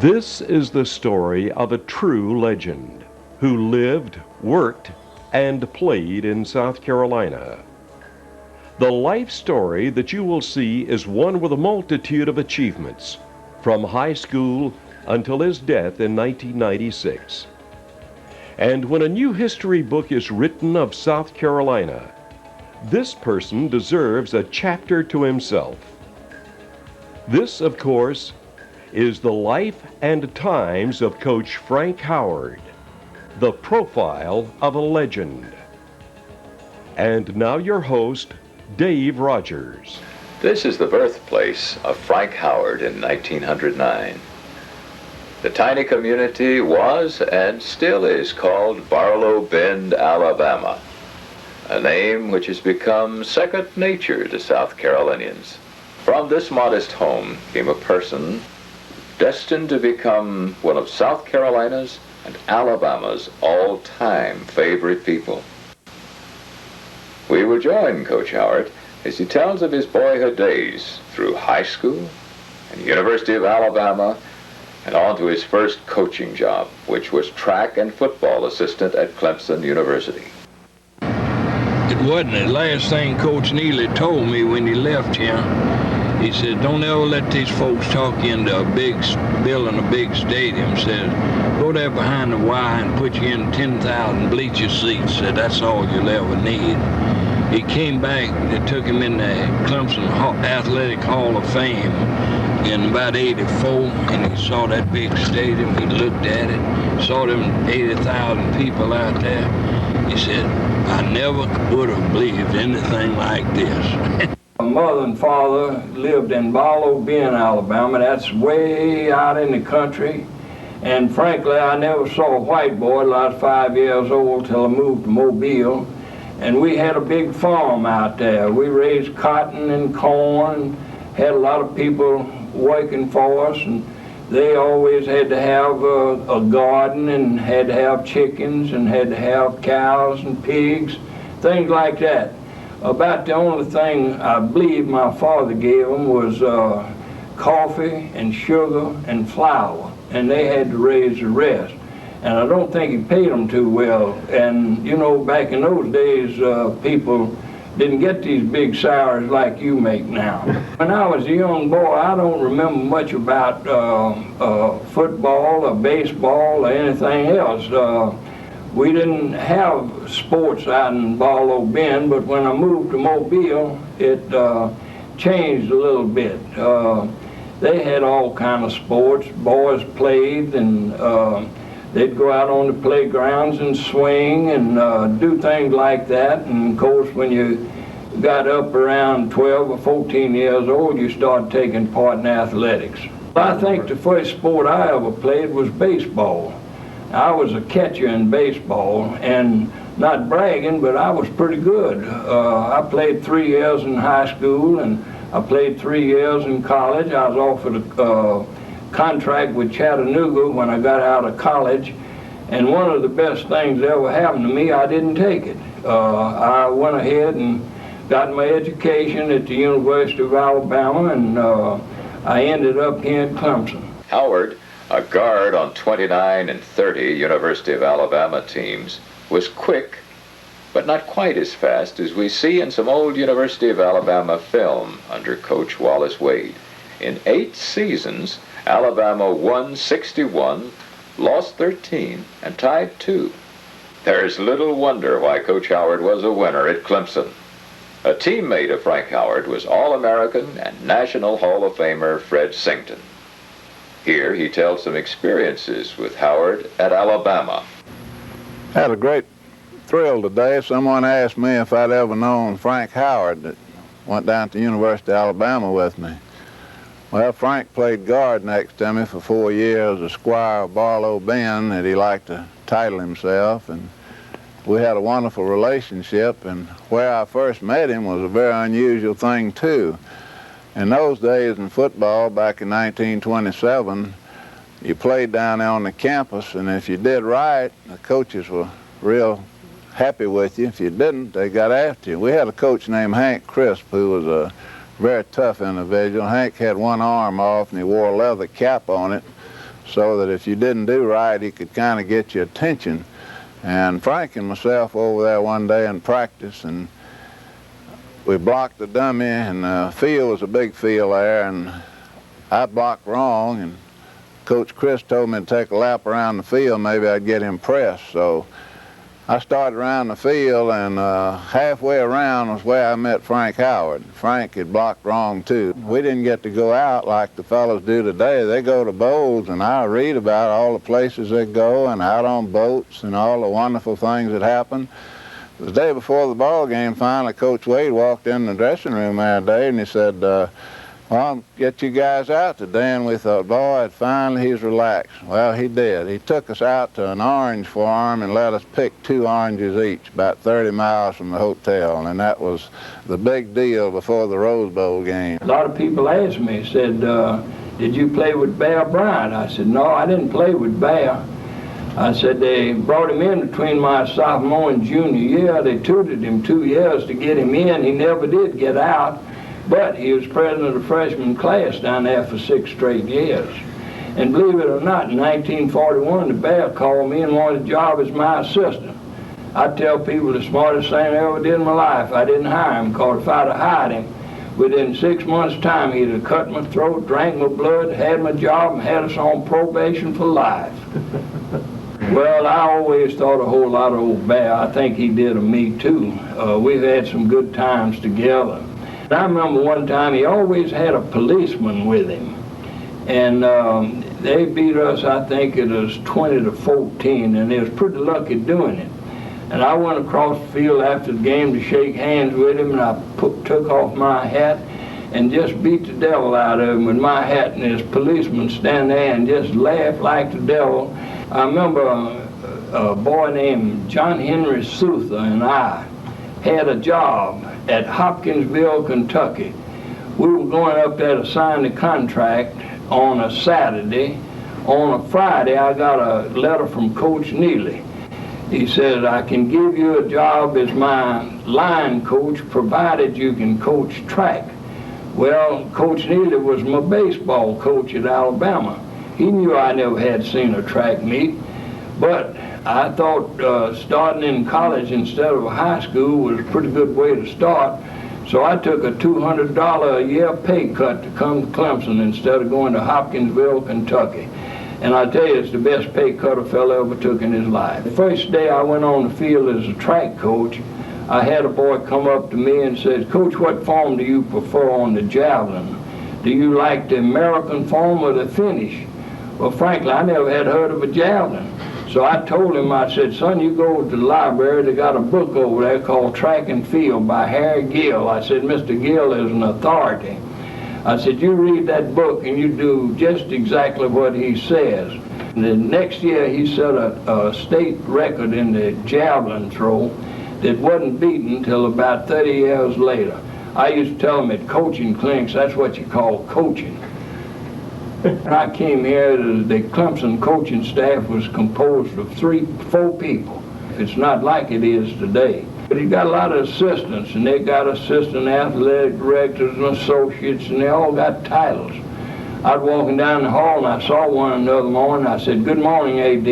This is the story of a true legend who lived, worked, and played in South Carolina. The life story that you will see is one with a multitude of achievements, from high school until his death in 1996. And when a new history book is written of South Carolina, this person deserves a chapter to himself. This, of course, is the life and times of Coach Frank Howard, the profile of a legend. And now your host, Dave Rogers. This is the birthplace of Frank Howard in 1909. The tiny community was and still is called Barlow Bend, Alabama, a name which has become second nature to South Carolinians. From this modest home came a person destined to become one of South Carolina's and Alabama's all-time favorite people. We will join Coach Howard as he tells of his boyhood days through high school and University of Alabama and on to his first coaching job, which was track and football assistant at Clemson University. It wasn't the last thing Coach Neely told me when he left here. He said, don't ever let these folks talk you into building a big stadium. Said, go there behind the wire and put you in 10,000 bleacher seats. Said, that's all you'll ever need. He came back, they took him in the Clemson Athletic Hall of Fame in about 84, and he saw that big stadium. He looked at it, saw them 80,000 people out there. He said, I never would have believed anything like this. My mother and father lived in Barlow Bend, Alabama. That's way out in the country. And frankly, I never saw a white boy till I was 5 years old till I moved to Mobile. And we had a big farm out there. We raised cotton and corn, had a lot of people working for us, and they always had to have a garden and had to have chickens and had to have cows and pigs, things like that. About the only thing I believe my father gave them was coffee and sugar and flour, and they had to raise the rest. And I don't think he paid them too well. And you know, back in those days, people didn't get these big salaries like you make now. When I was a young boy, I don't remember much about football or baseball or anything else. We didn't have sports out in Barlow Bend, but when I moved to Mobile, it changed a little bit. They had all kind of sports. Boys played, and they'd go out on the playgrounds and swing and do things like that. And of course, when you got up around 12 or 14 years old, you started taking part in athletics. I think the first sport I ever played was baseball. I was a catcher in baseball, and not bragging, but I was pretty good. I played 3 years in high school, and I played 3 years in college. I was offered a contract with Chattanooga when I got out of college, and one of the best things that ever happened to me, I didn't take it. I went ahead and got my education at the University of Alabama, and I ended up here at Clemson. Howard, a guard on 29 and 30 University of Alabama teams, was quick, but not quite as fast as we see in some old University of Alabama film under Coach Wallace Wade. In 8 seasons, Alabama won 61, lost 13, and tied 2. There's little wonder why Coach Howard was a winner at Clemson. A teammate of Frank Howard was All-American and National Hall of Famer Fred Sington. Here he tells some experiences with Howard at Alabama. Had a great thrill today. Someone asked me if I'd ever known Frank Howard that went down to the University of Alabama with me. Well, Frank played guard next to me for 4 years, a squire of Barlow Bend, that he liked to title himself, and we had a wonderful relationship, and where I first met him was a very unusual thing too. In those days in football, back in 1927, you played down there on the campus, and if you did right, the coaches were real happy with you. If you didn't, they got after you. We had a coach named Hank Crisp, who was a very tough individual. Hank had one arm off, and he wore a leather cap on it so that if you didn't do right, he could kind of get your attention. And Frank and myself over there one day in practice, and we blocked the dummy, and the field was a big field there, and I blocked wrong, and Coach Chris told me to take a lap around the field, maybe I'd get him pressed. So I started around the field, and halfway around was where I met Frank Howard. Frank had blocked wrong too. We didn't get to go out like the fellows do today. They go to bowls, and I read about all the places they go and out on boats and all the wonderful things that happen. The day before the ball game, finally Coach Wade walked in the dressing room that day, and he said, well, I'll get you guys out today. And we thought, boy, finally he's relaxed. Well, he did. He took us out to an orange farm and let us pick 2 oranges each, about 30 miles from the hotel. And that was the big deal before the Rose Bowl game. A lot of people asked me, said, did you play with Bear Bryant? I said, no, I didn't play with Bear. I said, they brought him in between my sophomore and junior year. They tutored him 2 years to get him in. He never did get out. But he was president of the freshman class down there for 6 straight years. And believe it or not, in 1941, the Bear called me and wanted a job as my assistant. I tell people the smartest thing I ever did in my life. I didn't hire him, because if I'd have hired him, within 6 months' time, he'd have cut my throat, drank my blood, had my job, and had us on probation for life. Well, I always thought a whole lot of old Bear. I think he did of me, too. We've had some good times together. I remember one time he always had a policeman with him, and they beat us, I think it was 20-14, and they was pretty lucky doing it. And I went across the field after the game to shake hands with him, and I took off my hat and just beat the devil out of him with my hat, and his policeman stand there and just laughed like the devil. I remember a boy named John Henry Souther and I had a job at Hopkinsville, Kentucky. We were going up there to sign the contract on a Saturday. On a Friday, I got a letter from Coach Neely. He said, I can give you a job as my line coach, provided you can coach track. Well, Coach Neely was my baseball coach at Alabama. He knew I never had seen a track meet, but I thought starting in college instead of high school was a pretty good way to start. So I took a $200 a year pay cut to come to Clemson instead of going to Hopkinsville, Kentucky. And I tell you, it's the best pay cut a fellow ever took in his life. The first day I went on the field as a track coach, I had a boy come up to me and said, Coach, what form do you prefer on the javelin? Do you like the American form or the finish? Well, frankly, I never had heard of a javelin. So I told him, I said, son, you go to the library, they got a book over there called Track and Field by Harry Gill. I said, Mr. Gill is an authority. I said, you read that book and you do just exactly what he says. And the next year he set a state record in the javelin throw that wasn't beaten until about 30 years later. I used to tell him at coaching clinics, that's what you call coaching. When I came here, the Clemson coaching staff was composed of 4 people. It's not like it is today. But he got a lot of assistants, and they got assistant athletic directors and associates, and they all got titles. I was walking down the hall, and I saw one another morning. I said, good morning, AD.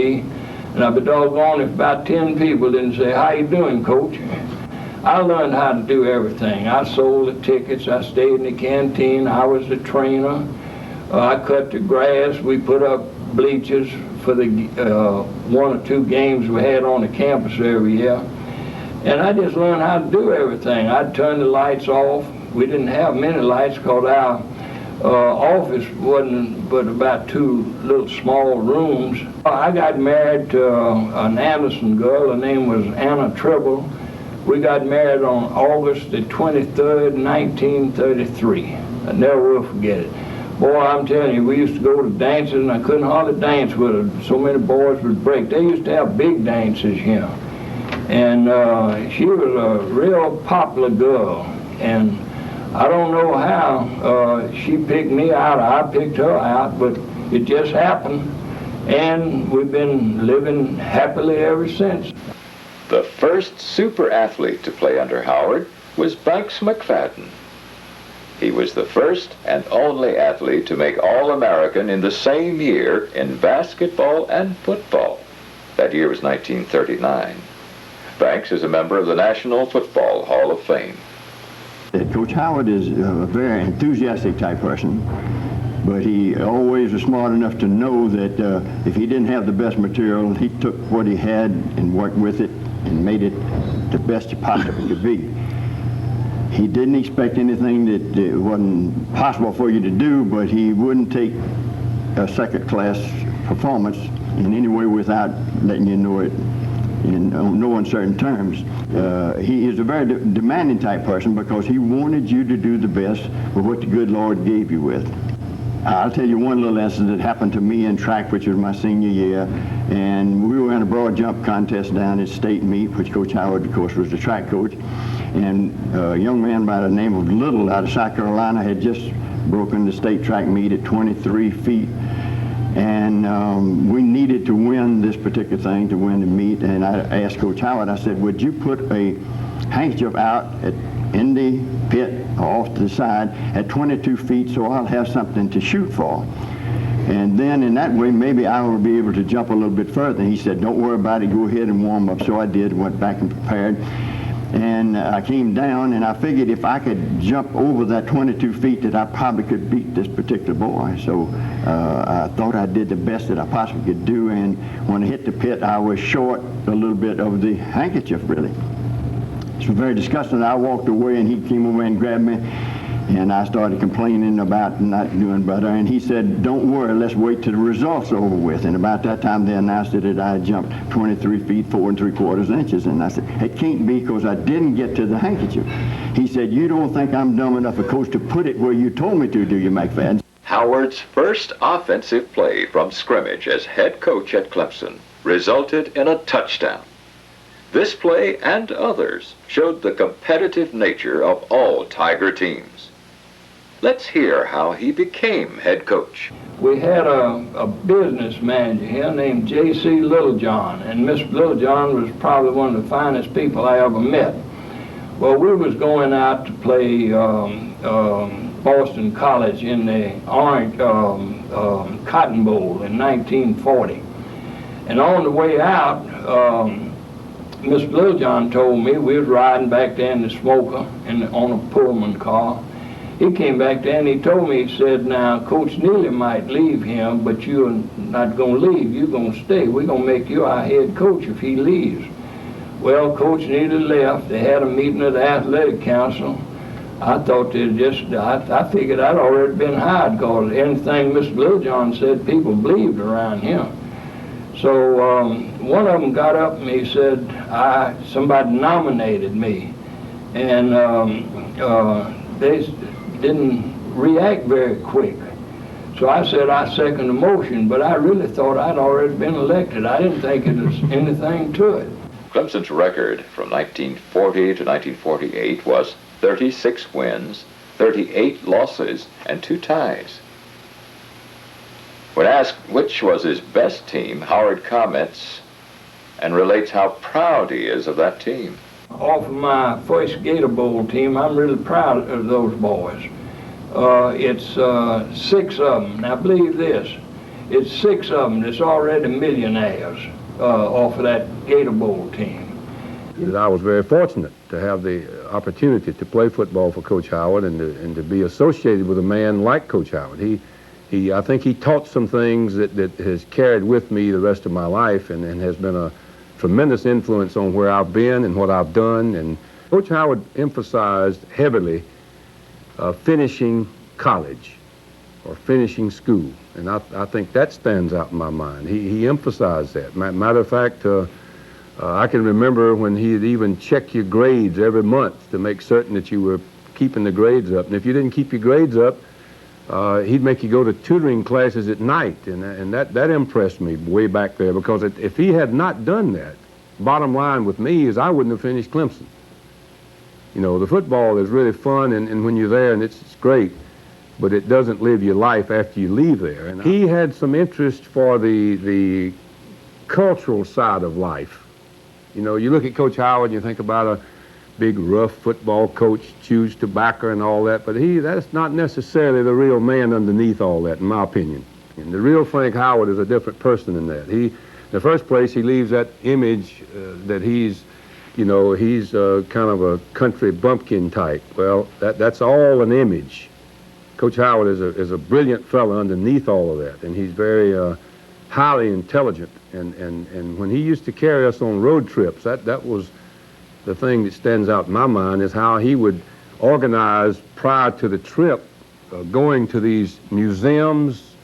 And I'd be doggone if about 10 people didn't say, how you doing, Coach? I learned how to do everything. I sold the tickets. I stayed in the canteen. I was the trainer. I cut the grass. We put up bleachers for the 1 or 2 games we had on the campus every year. And I just learned how to do everything. I'd turn the lights off. We didn't have many lights because our office wasn't but about 2 little small rooms. I got married to an Anderson girl. Her name was Anna Tribble. We got married on August the 23rd, 1933. I never will forget it. Boy, I'm telling you, we used to go to dances, and I couldn't hardly dance with her. So many boys would break. They used to have big dances here. And she was a real popular girl. And I don't know how she picked me out, or I picked her out, but it just happened. And we've been living happily ever since. The first super athlete to play under Howard was Bugs McFadden. He was the first and only athlete to make All-American in the same year in basketball and football. That year was 1939. Banks is a member of the National Football Hall of Fame. Coach Howard is a very enthusiastic type person, but he always was smart enough to know that if he didn't have the best material, he took what he had and worked with it and made it the best it possibly could be. He didn't expect anything that wasn't possible for you to do, but he wouldn't take a second-class performance in any way without letting you know it in no uncertain terms. He is a very demanding type person because he wanted you to do the best with what the good Lord gave you with. I'll tell you one little incident that happened to me in track, which was my senior year, and we were in a broad jump contest down at state meet, which Coach Howard, of course, was the track coach, and a young man by the name of Little out of South Carolina had just broken the state track meet at 23 feet, and we needed to win this particular thing to win the meet, and I asked Coach Howard, I said, would you put a handkerchief out in the pit off to the side at 22 feet so I'll have something to shoot for. And then in that way, maybe I will be able to jump a little bit further. And he said, don't worry about it, go ahead and warm up. So I did, went back and prepared. And I came down and I figured if I could jump over that 22 feet that I probably could beat this particular boy. So I thought I did the best that I possibly could do. And when I hit the pit, I was short a little bit of the handkerchief, really. It was very disgusting. I walked away and he came over and grabbed me and I started complaining about not doing better, and he said, don't worry, let's wait till the results are over with. And about that time they announced that I jumped 23 feet 4 3/4 inches, and I said, it can't be because I didn't get to the handkerchief. He said, you don't think I'm dumb enough, of course, to put it where you told me to, do you, McFadden? Howard's first offensive play from scrimmage as head coach at Clemson resulted in a touchdown. This play and others showed the competitive nature of all Tiger teams. Let's hear how he became head coach. We had a business manager here named J.C. Littlejohn, and Miss Littlejohn was probably one of the finest people I ever met. Well, we was going out to play Boston College in the Orange Cotton Bowl in 1940. And on the way out, Miss Littlejohn told me we was riding back there in the smoker on a Pullman car. He came back there and he told me, he said, now, Coach Neely might leave him, but you're not going to leave. You're going to stay. We're going to make you our head coach if he leaves. Well, Coach Neely left. They had a meeting of the athletic council. I thought they I figured I'd already been hired because anything Miss Littlejohn said, people believed around him. So one of them got up and he said, somebody nominated me. And they didn't react very quick. So I said, I second the motion, but I really thought I'd already been elected. I didn't think it was anything to it. Clemson's record from 1940 to 1948 was 36 wins, 38 losses, and 2 ties. When asked which was his best team, Howard comments and relates how proud he is of that team. Off of my first Gator Bowl team, I'm really proud of those boys. It's 6 of them. Now believe this, it's 6 of them that's already millionaires off of that Gator Bowl team. I was very fortunate to have the opportunity to play football for Coach Howard and to be associated with a man like Coach Howard. I think he taught some things that has carried with me the rest of my life and has been a tremendous influence on where I've been and what I've done. And Coach Howard emphasized heavily finishing college or finishing school. And I think that stands out in my mind. He emphasized that. Matter of fact, I can remember when he'd even check your grades every month to make certain that you were keeping the grades up. And if you didn't keep your grades up, he'd make you go to tutoring classes at night, and that impressed me way back there, because if he had not done that, bottom line with me is I wouldn't have finished Clemson. You know, the football is really fun, and when you're there, and it's great, but it doesn't live your life after you leave there. And he had some interest for the cultural side of life. You know, you look at Coach Howard and you think about big rough football coach, chews tobacco and all that, but that's not necessarily the real man underneath all that, in my opinion. And the real Frank Howard is a different person than that. In the first place, he leaves that image that he's kind of a country bumpkin type. Well, that's all an image. Coach Howard is a brilliant fellow underneath all of that, and he's very highly intelligent. And when he used to carry us on road trips, that was the thing that stands out in my mind, is how he would organize prior to the trip, going to these museums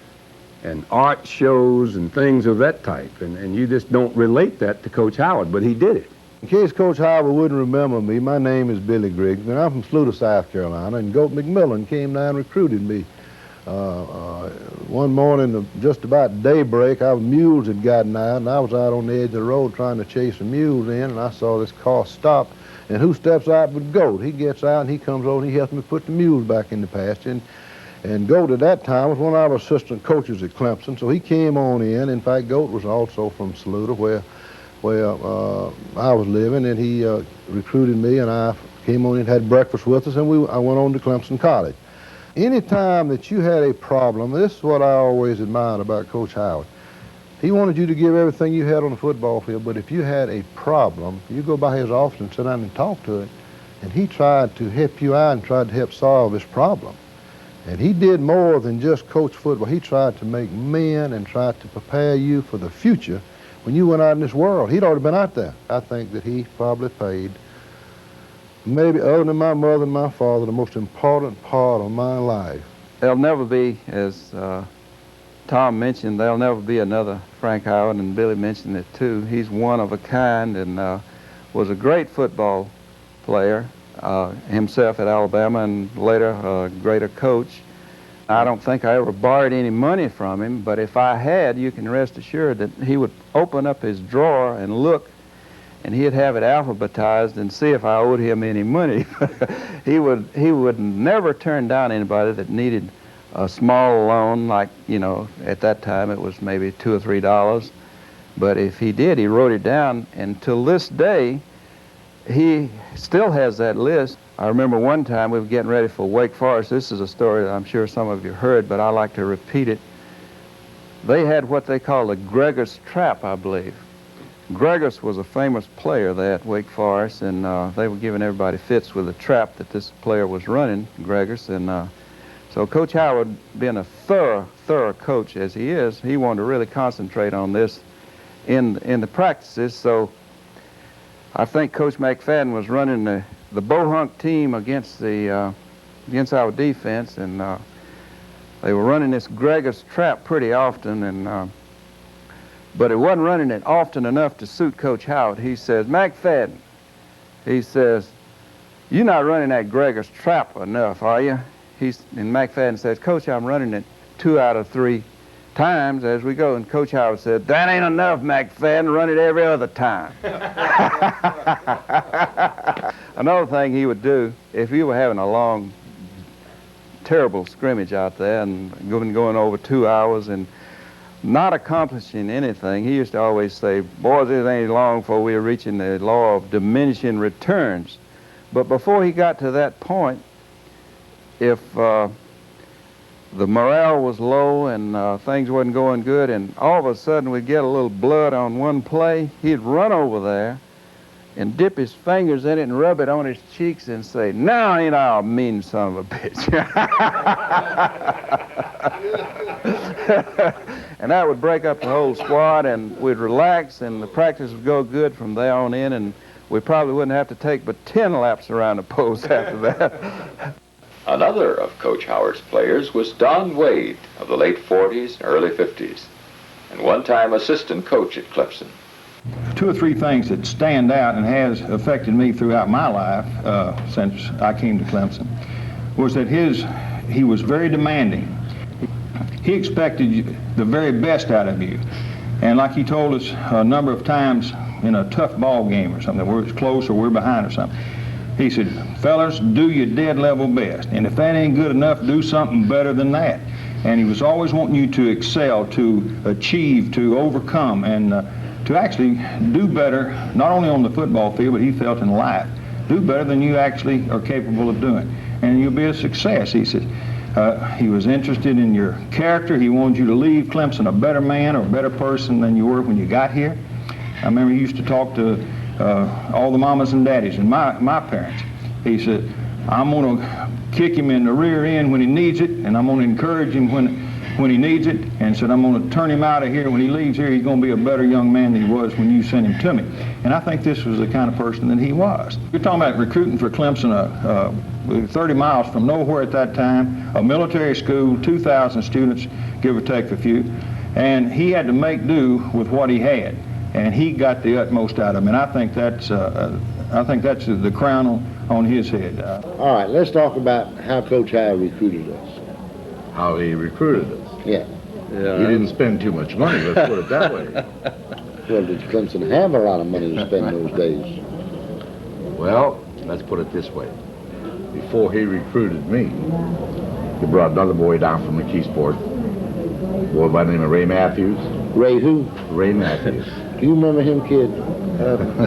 and art shows and things of that type. And you just don't relate that to Coach Howard, but he did it. In case Coach Howard wouldn't remember me, my name is Billy Griggs, and I'm from Sluter, South Carolina, and Goat McMillan came down and recruited me. One morning, just about daybreak, our mules had gotten out, and I was out on the edge of the road trying to chase some mules in, and I saw this car stop, and who steps out but Goat? He gets out, and he comes over, and he helps me put the mules back in the pasture. And Goat at that time was one of our assistant coaches at Clemson, so he came on in. In fact, Goat was also from Sluter, where I was living, and he recruited me, and I came on and had breakfast with us, and I went on to Clemson College. Any time that you had a problem, this is what I always admired about Coach Howard. He wanted you to give everything you had on the football field, but if you had a problem, you go by his office and sit down and talk to it, and he tried to help you out and tried to help solve his problem. And he did more than just coach football. He tried to make men and tried to prepare you for the future. When you went out in this world, he'd already been out there. I think that he probably paid, maybe other than my mother and my father, the most important part of my life. There'll never be, as Tom mentioned, there'll never be another Frank Howard, and Billy mentioned it too. He's one of a kind and was a great football player himself at Alabama, and later a greater coach. I don't think I ever borrowed any money from him, but if I had, you can rest assured that he would open up his drawer and look, and he'd have it alphabetized and see if I owed him any money. He would never turn down anybody that needed a small loan, like, at that time it was maybe $2 or $3. But if he did, he wrote it down, and till this day, he still has that list. I remember one time we were getting ready for Wake Forest. This is a story that I'm sure some of you heard, but I like to repeat it. They had what they call a Gregor's trap, I believe. Gregor's was a famous player there at Wake Forest, and they were giving everybody fits with the trap that this player was running, Gregor's. And so Coach Howard, being a thorough coach as he is, he wanted to really concentrate on this in the practices. So I think Coach McFadden was running the Bohunk team against our defense, and they were running this Gregor's trap pretty often, but it wasn't running it often enough to suit Coach Howard. He says, McFadden, he says, you're not running that Gregor's trap enough, are you? And McFadden says, Coach, I'm running it 2 out of 3 times as we go. And Coach Howard said, that ain't enough, McFadden, run it every other time. Another thing he would do, if you were having a long, terrible scrimmage out there and going over 2 hours and not accomplishing anything, he used to always say, boys, it ain't long before we're reaching the law of diminishing returns. But before he got to that point, if the morale was low and things wasn't going good, and all of a sudden we'd get a little blood on one play, he'd run over there and dip his fingers in it and rub it on his cheeks and say, now ain't I a mean son of a bitch. And that would break up the whole squad, and we'd relax, and the practice would go good from there on in, and we probably wouldn't have to take but 10 laps around the post after that. Another of Coach Howard's players was Don Wade of the late 40s and early 50s, and one-time assistant coach at Clemson. 2 or 3 things that stand out and has affected me throughout my life since I came to Clemson was that he was very demanding. He expected the very best out of you. And like he told us a number of times in a tough ball game or something, we're close or we're behind or something, he said, fellas, do your dead level best. And if that ain't good enough, do something better than that. And he was always wanting you to excel, to achieve, to overcome, and to actually do better, not only on the football field, but he felt in life. do better than you actually are capable of doing, and you'll be a success. He said, he was interested in your character. He wanted you to leave Clemson a better man or a better person than you were when you got here. I remember he used to talk to all the mamas and daddies and my parents. He said, I'm going to kick him in the rear end when he needs it, and I'm going to encourage him when he needs it, and said I'm going to turn him out of here. When he leaves here, he's going to be a better young man than he was when you sent him to me. And I think this was the kind of person that he was. You're talking about recruiting for Clemson, 30 miles from nowhere at that time, a military school, 2,000 students, give or take a few, and he had to make do with what he had, and he got the utmost out of him. And I think that's the crown on his head. All right, let's talk about how Coach Howard recruited us. How he recruited us. Yeah. He didn't spend too much money, let's put it that way. Well, did Clemson have a lot of money to spend those days? Well, let's put it this way. Before he recruited me, he brought another boy down from McKeesport, a boy by the name of Ray Matthews. Ray who? Ray Matthews. Do you remember him, kid?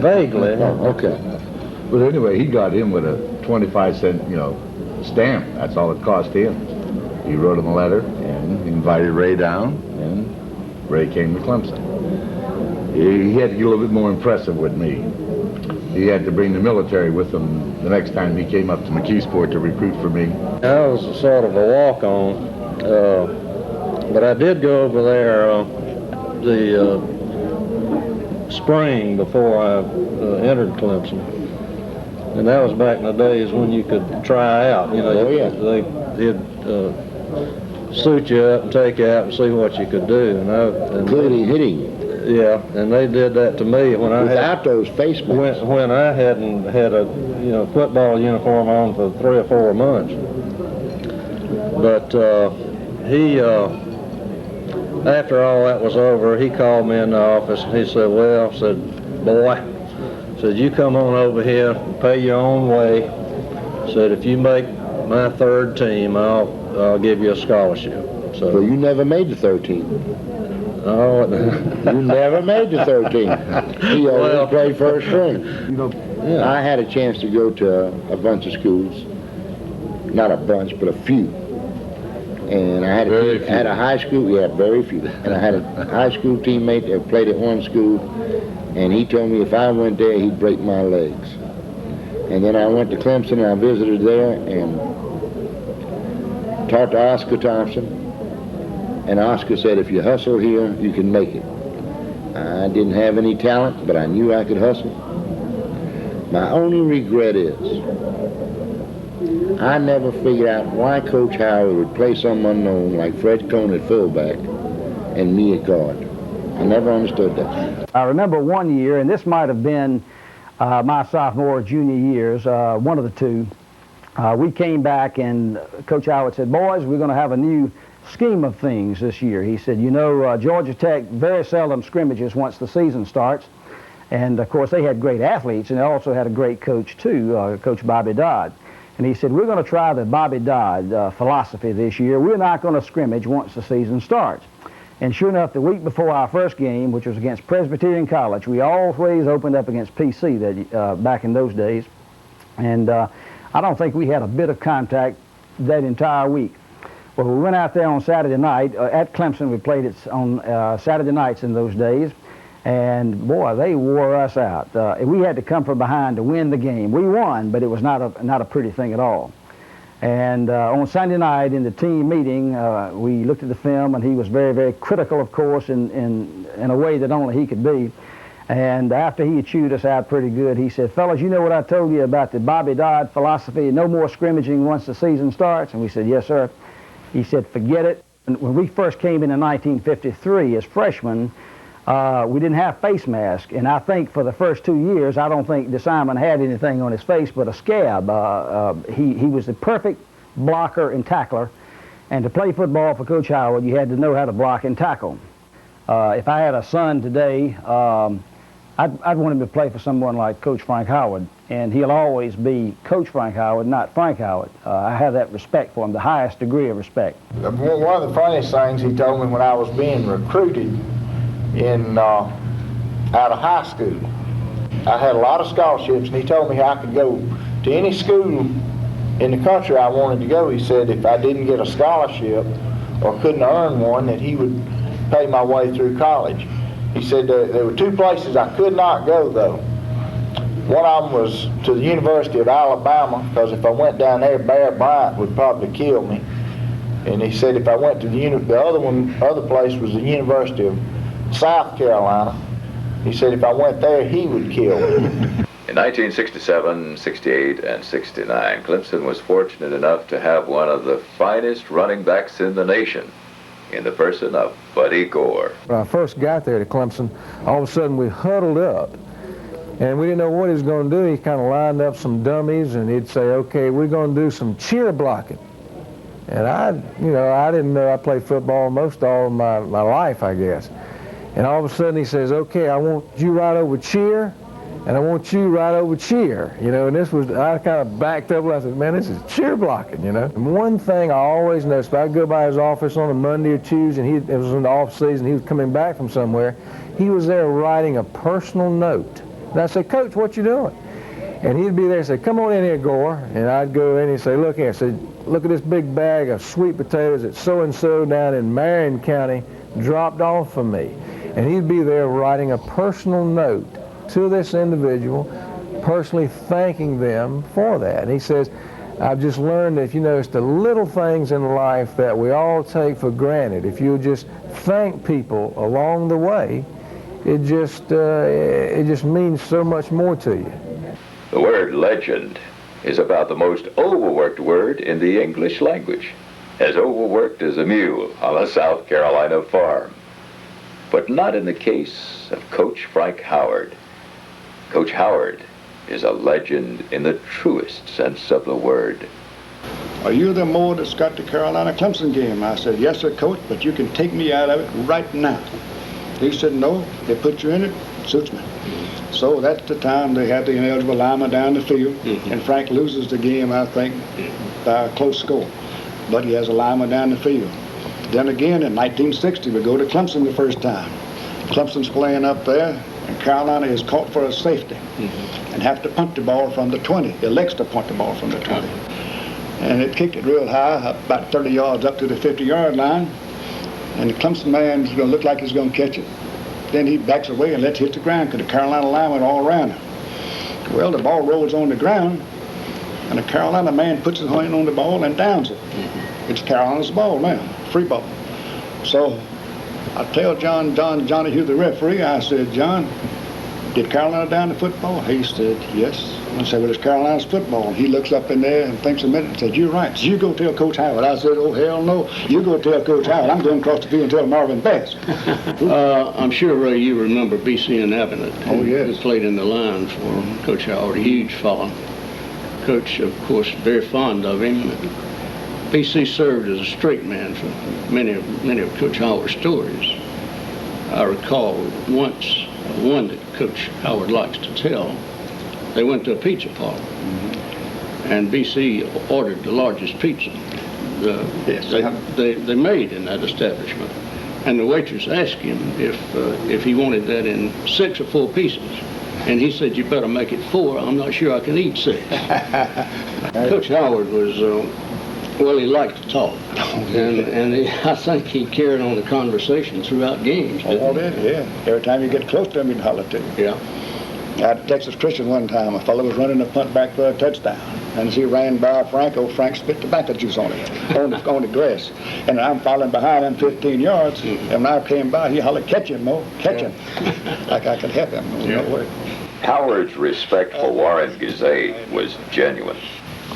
Vaguely. Oh, okay. But anyway, he got him with a 25-cent, stamp. That's all it cost him. He wrote him a letter and invited Ray down, and Ray came to Clemson. He had to get a little bit more impressive with me. He had to bring the military with him the next time he came up to McKeesport to recruit for me. I was sort of a walk-on, but I did go over there the spring before I entered Clemson. And that was back in the days when you could try out. They'd suit you up and take you out and see what you could do. Including hitting. Yeah, and they did that to me when without those face masks. When I hadn't had a football uniform on for 3 or 4 months. But he, after all that was over, he called me in the office and he said, "Well," said, "boy," said, "you come on over here, pay your own way." Said, "If you make my 3rd team, I'll give you a scholarship." So you never made the 3rd team. Oh, you never made the 3rd team. He always played first string. Yeah. I had a chance to go to a bunch of schools, not a bunch, but a few. And I had a high school, very few. And I had a high school teammate that played at one school, and he told me if I went there, he'd break my legs. And then I went to Clemson and I visited there and talked to Oscar Thompson. And Oscar said, if you hustle here, you can make it. I didn't have any talent, but I knew I could hustle. My only regret is I never figured out why Coach Howard would play some unknown like Fred Cohn at fullback and me at guard. I never understood that. I remember one year, and this might have been my sophomore or junior years, one of the two. We came back and Coach Howard said, "Boys, we're going to have a new scheme of things this year." He said, Georgia Tech very seldom scrimmages once the season starts. And of course they had great athletes, and they also had a great coach too, Coach Bobby Dodd. And he said, we're going to try the Bobby Dodd philosophy this year. We're not going to scrimmage once the season starts. And sure enough, the week before our first game, which was against Presbyterian College, we always opened up against PC back in those days. And I don't think we had a bit of contact that entire week. Well, we went out there on Saturday night. At Clemson, we played it on Saturday nights in those days. And, boy, they wore us out. We had to come from behind to win the game. We won, but it was not a pretty thing at all. And on Sunday night in the team meeting, we looked at the film, and he was very, very critical, of course, in a way that only he could be. And after he had chewed us out pretty good, he said, "Fellas, you know what I told you about the Bobby Dodd philosophy, no more scrimmaging once the season starts?" And we said, "Yes, sir." He said, "Forget it." And when we first came in 1953 as freshmen, we didn't have face masks. And I think for the first 2 years, I don't think DeSimon had anything on his face but a scab. He was the perfect blocker and tackler. And to play football for Coach Howard, you had to know how to block and tackle. If I had a son today, I'd want him to play for someone like Coach Frank Howard, and he'll always be Coach Frank Howard, not Frank Howard. I have that respect for him, the highest degree of respect. One of the funniest things he told me when I was being recruited out of high school, I had a lot of scholarships, and he told me I could go to any school in the country I wanted to go. He said if I didn't get a scholarship or couldn't earn one, that he would pay my way through college. He said there were 2 places I could not go, though. One of them was to the University of Alabama, because if I went down there, Bear Bryant would probably kill me. And he said if I went to the other place was the University of South Carolina. He said if I went there, he would kill me. In 1967, 68, and 69, Clemson was fortunate enough to have one of the finest running backs in the nation, in the person of Buddy Gore. When I first got there to Clemson, all of a sudden we huddled up, and we didn't know what he was going to do. He kind of lined up some dummies, and he'd say, okay, we're going to do some cheer blocking. And I didn't know. I played football most all of my life, I guess. And all of a sudden he says, okay, I want you right over cheer, and I want you right over cheer. And this was, I kind of backed up and I said, man, this is cheer blocking, And one thing I always noticed, I'd go by his office on a Monday or Tuesday, and it was in the off season, he was coming back from somewhere, he was there writing a personal note. And I said, Coach, what you doing? And he'd be there and say, come on in here, Gore. And I'd go in and say, look here. I said, look at this big bag of sweet potatoes that so-and-so down in Marion County dropped off for me. And he'd be there writing a personal note to this individual, personally thanking them for that. And he says, I've just learned that, it's the little things in life that we all take for granted. If you just thank people along the way, it just means so much more to you. The word legend is about the most overworked word in the English language, as overworked as a mule on a South Carolina farm. But not in the case of Coach Frank Howard. Coach Howard is a legend in the truest sense of the word. Are you the Moore that's got the Carolina-Clemson game? I said, yes, sir, Coach, but you can take me out of it right now. He said, no, they put you in it, suits me. So that's the time they had the ineligible lineman down the field, and Frank loses the game, I think, by a close score. But he has a lineman down the field. Then again, in 1960, we go to Clemson the first time. Clemson's playing up there, and Carolina is caught for a safety and have to punt the ball from the 20. Elects to punt the ball from the 20. And it kicked it real high, about 30 yards up to the 50-yard line. And the Clemson man's going to look like he's going to catch it. Then he backs away and lets it hit the ground because the Carolina lineman all around him. Well, the ball rolls on the ground, and the Carolina man puts his hand on the ball and downs it. It's Carolina's ball now, free ball. So I tell Johnny Hugh, the referee, I said, John, did Carolina down the football? He said, yes. I said, well, it's Carolina's football. And he looks up in there and thinks a minute and said, you're right. So you go tell Coach Howard. I said, oh, hell no. You go tell Coach Howard. I'm going across the field and tell Marvin Bass. I'm sure, Ray, you remember B.C. and Avenant. Oh, yes. Who played in the line for Coach Howard, a huge fellow. Coach, of course, very fond of him. B.C. served as a straight man for many of Coach Howard's stories. I recall once one that Coach Howard likes to tell. They went to a pizza parlor, and B.C. ordered the largest pizza they made in that establishment. And the waitress asked him if he wanted that in 6 or 4 pieces. And he said, you better make it 4. I'm not sure I can eat 6. Coach Howard was, well, he liked to talk. And I think he carried on the conversation throughout games. Oh, yeah. Every time you get close to him, he'd holler to you. Yeah. At Texas Christian one time, a fellow was running a punt back for a touchdown. And as he ran by Frank spit tobacco juice on it, on the grass. And I'm following behind him 15 yards. And when I came by, he hollered, catch him, Mo, catch him. Like I could help him. No way. Howard's respect for Warren Gazay was genuine.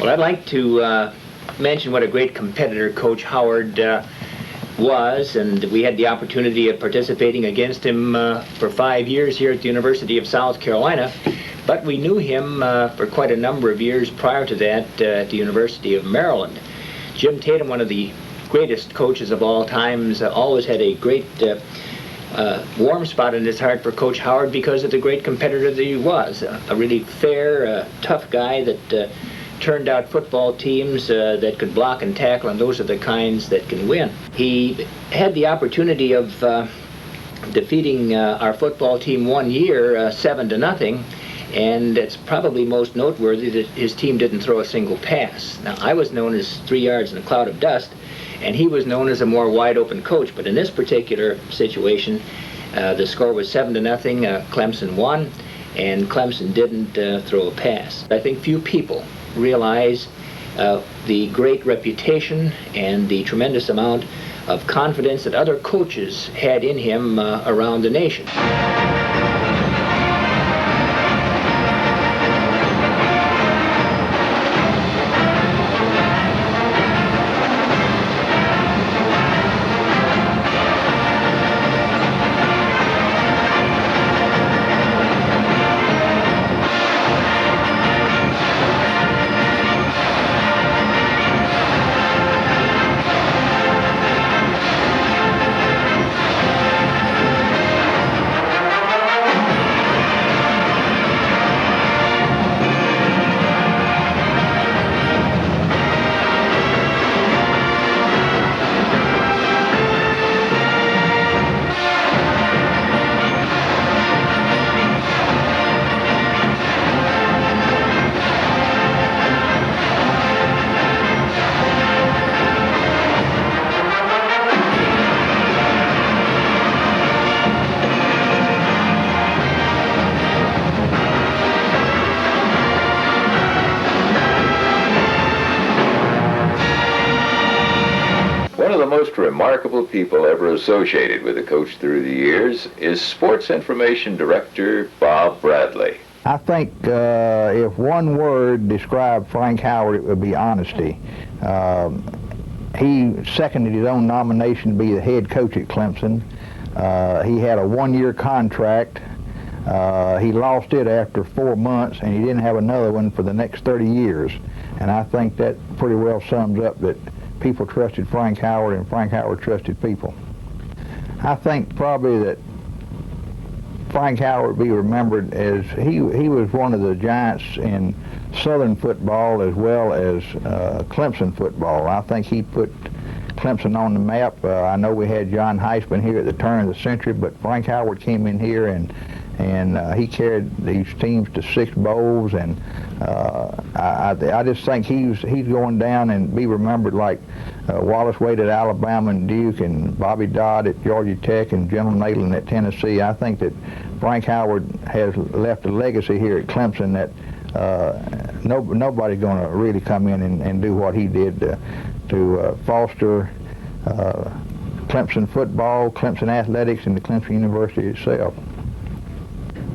Well, I'd like to mention what a great competitor Coach Howard was, and we had the opportunity of participating against him for 5 years here at the University of South Carolina. But we knew him for quite a number of years prior to that at the University of Maryland. Jim Tatum, one of the greatest coaches of all times, always had a great warm spot in his heart for Coach Howard because of the great competitor that he was. A really fair, tough guy that turned out football teams that could block and tackle, and those are the kinds that can win. He had the opportunity of defeating our football team one year 7-0, And it's probably most noteworthy that his team didn't throw a single pass. Now, I was known as 3 yards in a cloud of dust, and he was known as a more wide-open coach. But in this particular situation, the score was 7-0. Clemson won, and Clemson didn't throw a pass. I think few people realize the great reputation and the tremendous amount of confidence that other coaches had in him around the nation. One of the most remarkable people ever associated with a coach through the years is Sports Information Director Bob Bradley. I think if one word described Frank Howard, it would be honesty. He seconded his own nomination to be the head coach at Clemson. He had a one-year contract. He lost it after 4 months, and he didn't have another one for the next 30 years. And I think that pretty well sums up that people trusted Frank Howard, and Frank Howard trusted people. I think probably that Frank Howard be remembered as he was one of the giants in Southern football as well as Clemson football. I think he put Clemson on the map. I know we had John Heisman here at the turn of the century, but Frank Howard came in here and he carried these teams to 6 bowls, and I just think he's going down and be remembered like Wallace Wade at Alabama and Duke, and Bobby Dodd at Georgia Tech, and General Neyland at Tennessee. I think that Frank Howard has left a legacy here at Clemson that nobody's going to really come in and do what he did to foster Clemson football, Clemson athletics, and the Clemson University itself.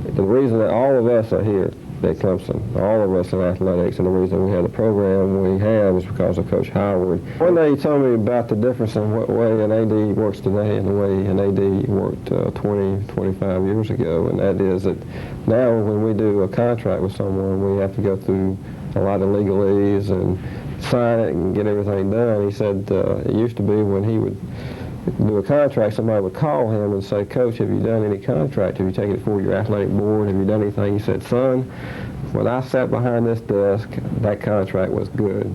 The reason that all of us are here at Clemson, all of us in athletics, and the reason we have the program we have is because of Coach Howard. One day he told me about the difference in what way an AD works today and the way an AD worked 20, 25 years ago, and that is that now when we do a contract with someone, we have to go through a lot of legalese and sign it and get everything done. He said it used to be when he would do a contract, somebody would call him and say, "Coach, have you done any contract? Have you taken it for your athletic board? Have you done anything?" He said, "Son, when I sat behind this desk, that contract was good."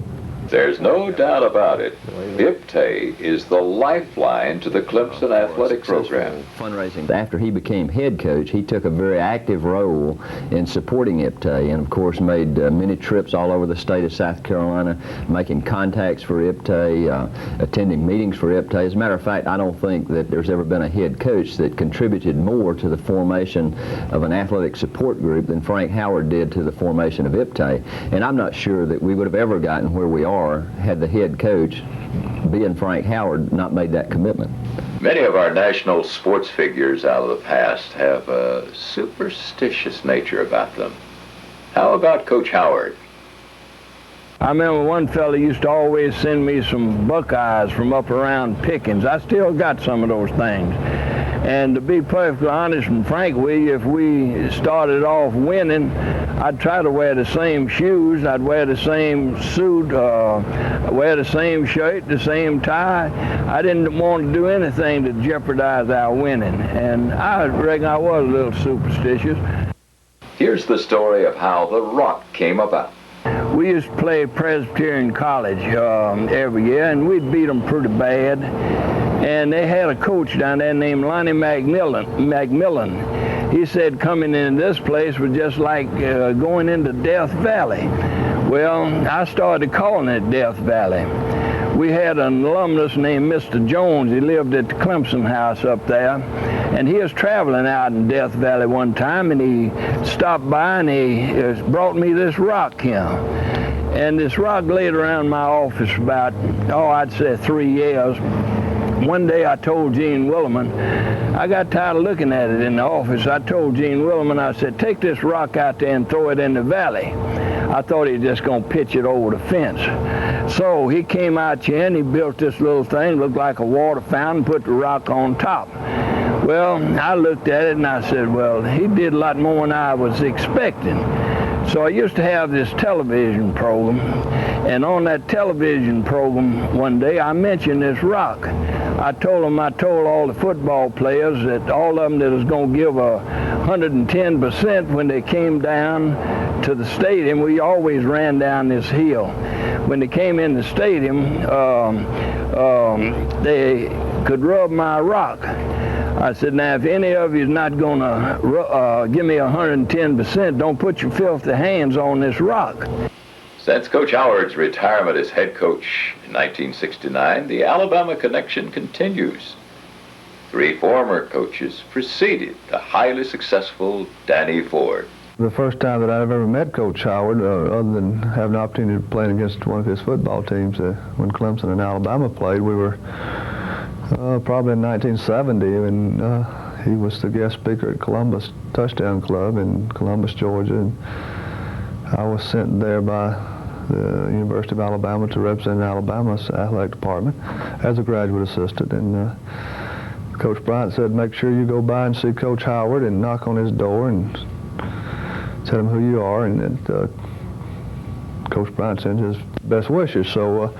There's no doubt about it. IPTAY is the lifeline to the Clemson athletic program. Fundraising. After he became head coach, he took a very active role in supporting IPTAY, and of course made many trips all over the state of South Carolina, making contacts for IPTAY, attending meetings for IPTAY. As a matter of fact, I don't think that there's ever been a head coach that contributed more to the formation of an athletic support group than Frank Howard did to the formation of IPTAY. And I'm not sure that we would have ever gotten where we are had the head coach, being Frank Howard, not made that commitment. Many of our national sports figures out of the past have a superstitious nature about them. How about Coach Howard? I remember one fella used to always send me some Buckeyes from up around Pickens. I still got some of those things. And to be perfectly honest and frank with you, if we started off winning, I'd try to wear the same shoes, I'd wear the same suit, wear the same shirt, the same tie. I didn't want to do anything to jeopardize our winning, and I reckon I was a little superstitious. Here's the story of how the Rock came about. We used to play Presbyterian College every year, and we'd beat them pretty bad. And they had a coach down there named Lonnie McMillan. He said coming in this place was just like going into Death Valley. Well, I started calling it Death Valley. We had an alumnus named Mr. Jones. He lived at the Clemson house up there, and he was traveling out in Death Valley one time, and he stopped by and he brought me this rock here. And this rock laid around my office about, I'd say 3 years. One day I told Gene Williman, I got tired of looking at it in the office. I told Gene Williman, I said, take this rock out there and throw it in the valley. I thought he was just going to pitch it over the fence. So he came out here and he built this little thing, looked like a water fountain, put the rock on top. Well, I looked at it and I said, well, he did a lot more than I was expecting. So I used to have this television program, and on that television program one day I mentioned this rock. I told all the football players that all of them that was going to give 110% when they came down to the stadium. We always ran down this hill. When they came in the stadium, they could rub my rock. I said, now, if any of you is not going to give me 110%, don't put your filthy hands on this rock. Since Coach Howard's retirement as head coach in 1969, the Alabama connection continues. 3 former coaches preceded the highly successful Danny Ford. The first time that I've ever met Coach Howard, other than having the opportunity to play against one of his football teams when Clemson and Alabama played, we were probably in 1970, and he was the guest speaker at Columbus Touchdown Club in Columbus, Georgia, and I was sent there by the University of Alabama to represent Alabama's athletic department as a graduate assistant, and Coach Bryant said, make sure you go by and see Coach Howard and knock on his door and tell him who you are, and Coach Bryant sends his best wishes. So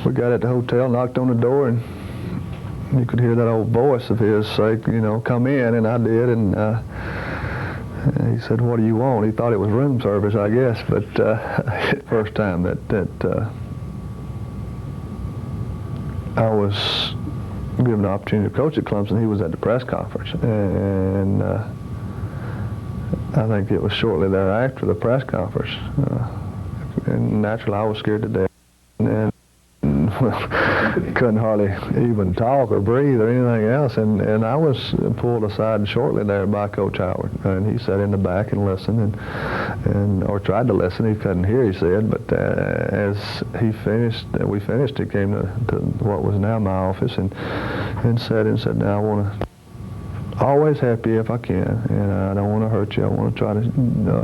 we got at the hotel, knocked on the door, and you could hear that old voice of his say, come in, and I did, and he said, what do you want? He thought it was room service, I guess, but first time that I was given the opportunity to coach at Clemson, he was at the press conference, and I think it was shortly thereafter the press conference, and naturally I was scared to death, and couldn't hardly even talk or breathe or anything else, and I was pulled aside shortly there by Coach Howard, and he sat in the back and listened, or tried to listen. He couldn't hear, he said, but as we finished, he came to what was now my office and said, now I want to always help you if I can, and I don't want to hurt you. I want to try to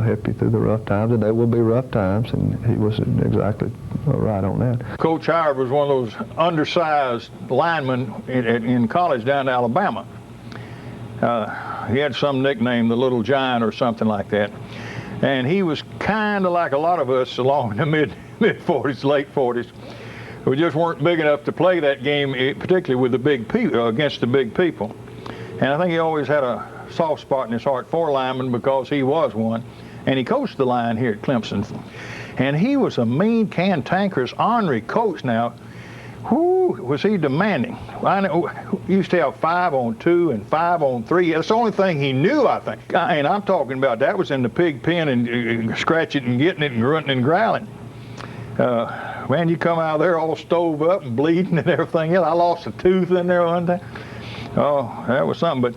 help you through the rough times, and there will be rough times, and he was exactly right on that. Coach Howard was one of those undersized linemen in college down in Alabama. He had some nickname, the Little Giant or something like that, and he was kind of like a lot of us along in the mid-40s, late 40s. We just weren't big enough to play that game, particularly with the big people, against the big people. And I think he always had a soft spot in his heart for linemen because he was one. And he coached the line here at Clemson. And he was a mean, cantankerous, ornery coach. Now, whoo, was he demanding. I know, he used to have 5-on-2 and 5-on-3. That's the only thing he knew, I think. And I'm talking about that was in the pig pen and scratching it and getting it and grunting and growling. Man, you come out of there all stove up and bleeding and everything else. I lost a tooth in there one time. Oh, that was something,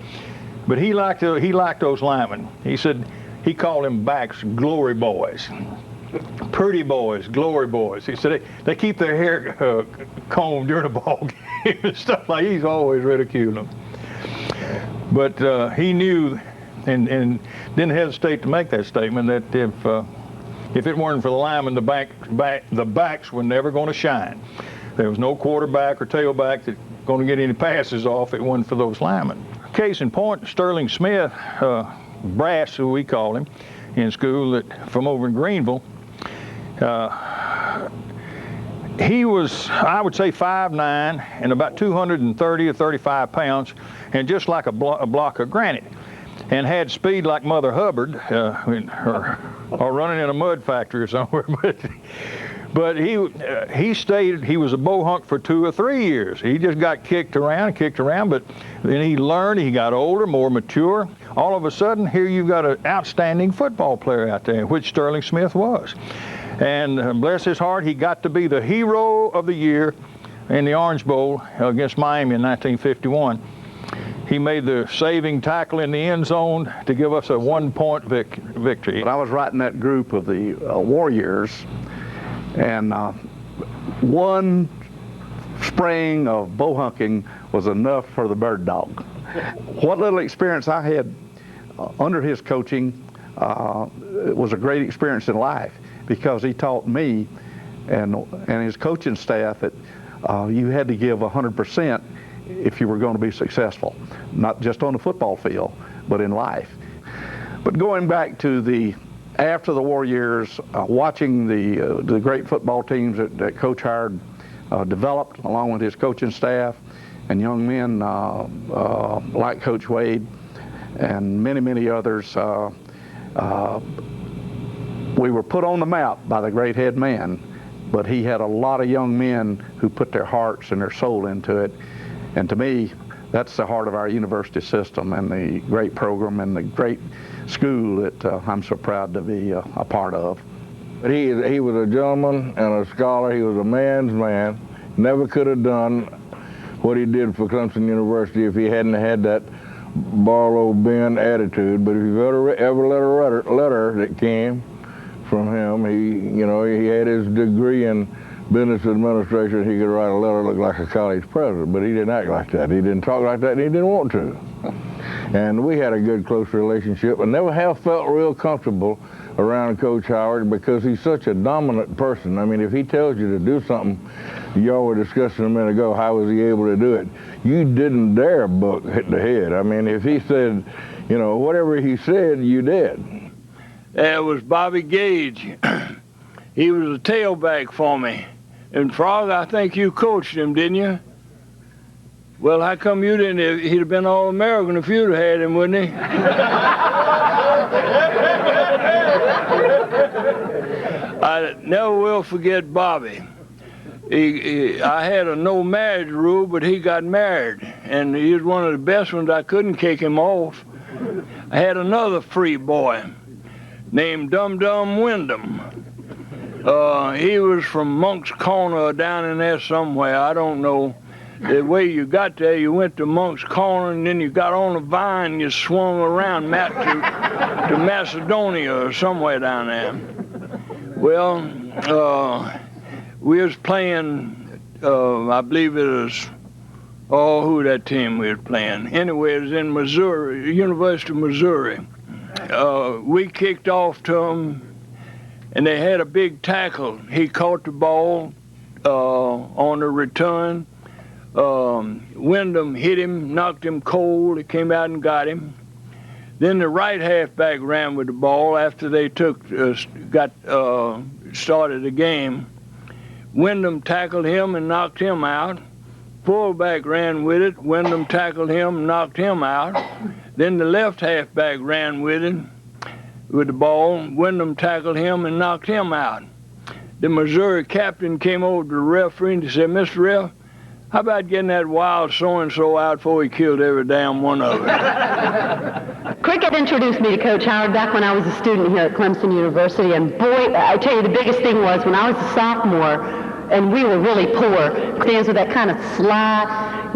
but he liked those linemen. He said he called them backs glory boys, pretty boys, glory boys. He said they keep their hair combed during a ball game and stuff like. He's always ridiculed them, but he knew and didn't hesitate to make that statement that if it weren't for the linemen, the backs were never going to shine. There was no quarterback or tailback that going to get any passes off it wasn't for those linemen. Case in point, Sterling Smith, Brass, who we called him in school, from over in Greenville, he was, I would say, 5'9" and about 230 or 35 pounds, and just like a block of granite, and had speed like Mother Hubbard, or running in a mud factory or somewhere. But he was a bohunk for 2 or 3 years. He just got kicked around, but then he learned, he got older, more mature. all of a sudden, here you've got an outstanding football player out there, which Sterling Smith was. And bless his heart, he got to be the hero of the year in the Orange Bowl against Miami in 1951. He made the saving tackle in the end zone to give us a one-point victory. But I was right in that group of the Warriors, and one spring of bow hunking was enough for the bird dog. What little experience I had under his coaching was a great experience in life, because he taught me and his coaching staff that you had to give 100% if you were going to be successful, not just on the football field, but in life. But going back to after the war years, watching the great football teams that Coach Howard developed along with his coaching staff, and young men like Coach Wade and many, many others, we were put on the map by the great head man, but he had a lot of young men who put their hearts and their soul into it. And to me, that's the heart of our university system and the great program and the great school that I'm so proud to be a part of. But he was a gentleman and a scholar. He was a man's man. Never could have done what he did for Clemson University if he hadn't had that Barlow Ben attitude. But if you've ever read a letter that came from him, he had his degree in business administration. He could write a letter look like a college president, but he didn't act like that. He didn't talk like that, and he didn't want to. And we had a good, close relationship, and never have felt real comfortable around Coach Howard because he's such a dominant person. I mean, if he tells you to do something, y'all were discussing a minute ago, how was he able to do it? You didn't dare hit the head. I mean, if he said, whatever he said, you did. That was Bobby Gage. He was a tailback for me. And Frog, I think you coached him, didn't you? Well, how come you didn't? He'd have been All-American if you'd have had him, wouldn't he? I never will forget Bobby. I had a no marriage rule, but he got married, and he was one of the best ones. I couldn't kick him off. I had another free boy named Dum Dum Wyndham. He was from Monk's Corner down in there somewhere. I don't know. The way you got there, you went to Monk's Corner, and then you got on a vine, and you swung around to Macedonia or somewhere down there. Well, we was playing, I believe it was, who that team we was playing? Anyway, it was in Missouri, University of Missouri. We kicked off to them, and they had a big tackle. He caught the ball on the return. Wyndham hit him, knocked him cold. He came out and got him. Then the right halfback ran with the ball after they started the game. Wyndham tackled him and knocked him out. Fullback ran with it. Wyndham tackled him and knocked him out. Then the left halfback ran with it, with the ball. Wyndham tackled him and knocked him out. The Missouri captain came over to the referee and said, "Mr. Ref, how about getting that wild so-and-so out before he killed every damn one of them?" Cricket introduced me to Coach Howard back when I was a student here at Clemson University, and boy, I tell you, the biggest thing was when I was a sophomore, and we were really poor, stands with that kind of sly,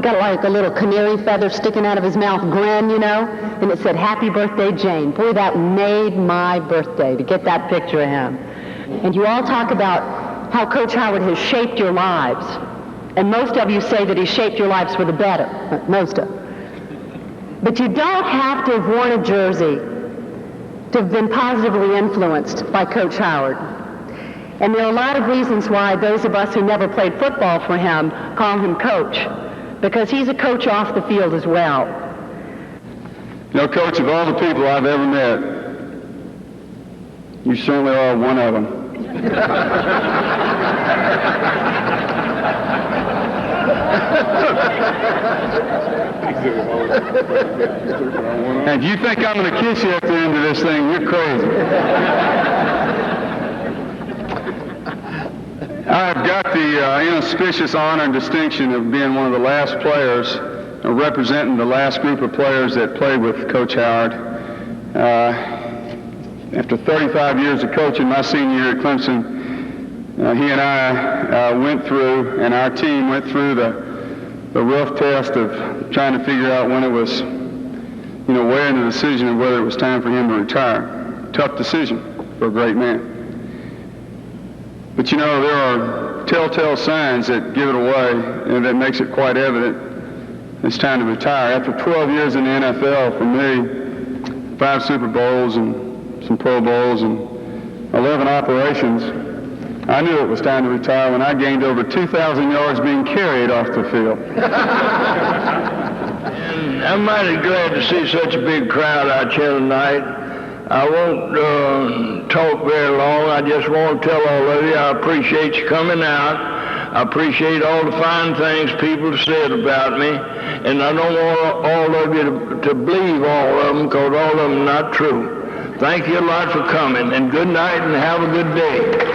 got like a little canary feather sticking out of his mouth grin, and it said, "Happy birthday, Jane." Boy, that made my birthday to get that picture of him. And you all talk about how Coach Howard has shaped your lives. And most of you say that he shaped your lives for the better, most of. But you don't have to have worn a jersey to have been positively influenced by Coach Howard. And there are a lot of reasons why those of us who never played football for him call him Coach, because he's a coach off the field as well. Coach, of all the people I've ever met, you certainly are one of them. And if you think I'm going to kiss you at the end of this thing, you're crazy. I've got the inauspicious honor and distinction of being one of the last players representing the last group of players that played with Coach Howard. After 35 years of coaching, my senior year at Clemson, he and I went through, and our team went through the rough test of trying to figure out when it was, weighing the decision of whether it was time for him to retire. Tough decision for a great man. But there are telltale signs that give it away, and that makes it quite evident it's time to retire. After 12 years in the NFL, for me, 5 Super Bowls and some Pro Bowls and 11 operations, I knew it was time to retire when I gained over 2,000 yards being carried off the field. And I'm mighty glad to see such a big crowd out here tonight. I won't talk very long. I just want to tell all of you I appreciate you coming out. I appreciate all the fine things people have said about me. And I don't want all of you to believe all of them, because all of them are not true. Thank you a lot for coming, and good night and have a good day.